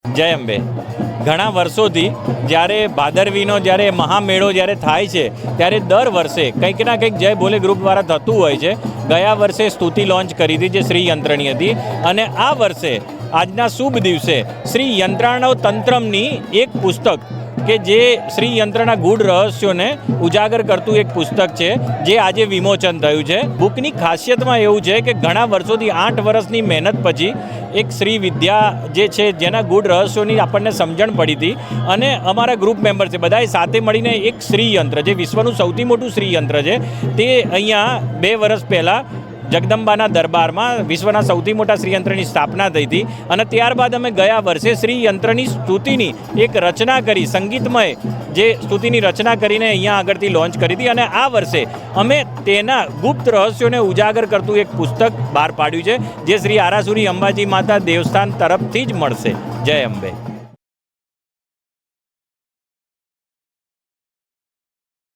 જય અંબે. ઘણા વર્ષોથી જ્યારે ભાદરવીનો જ્યારે મહામેળો જ્યારે થાય છે ત્યારે દર વર્ષે કંઈક ના કંઈક જય ભોલે ગ્રુપ દ્વારા થતું હોય છે. ગયા વર્ષે સ્તુતિ લોન્ચ કરી હતી જે શ્રી યંત્રની હતી, અને આ વર્ષે આજના શુભ દિવસે શ્રી યંત્રાણવ તંત્રમની એક પુસ્તક કે જે શ્રી યંત્રના ગૂઢ રહસ્યોને ઉજાગર કરતું એક પુસ્તક છે જે આજે વિમોચન થયું છે. બુકની ખાસિયતમાં એવું છે કે ઘણા વર્ષોથી 8 વર્ષની મહેનત પછી એક શ્રી વિદ્યા જે છે જેના ગૂઢ રહસ્યોની આપણને સમજણ પડી હતી, અને અમારા ગ્રુપ મેમ્બર છે બધાએ સાથે મળીને એક શ્રી યંત્ર જે વિશ્વનું સૌથી મોટું શ્રી યંત્ર છે તે અહીંયા 2 વર્ષ પહેલાં જગદંબાના દરબારમાં વિશ્વના સૌથી મોટા શ્રીયંત્રની સ્થાપના થઈ હતી, અને ત્યારબાદ અમે ગયા વર્ષે શ્રીયંત્રની સ્તુતિની એક રચના કરી, સંગીતમય જે સ્તુતિની રચના કરીને અહીંયા આગળથી લોન્ચ કરી હતી, અને આ વર્ષે અમે તેના ગુપ્ત રહસ્યોને ઉજાગર કરતું એક પુસ્તક બહાર પાડ્યું છે જે શ્રી આરાસુરી અંબાજી માતા દેવસ્થાન તરફથી જ મળશે. જય અંબે.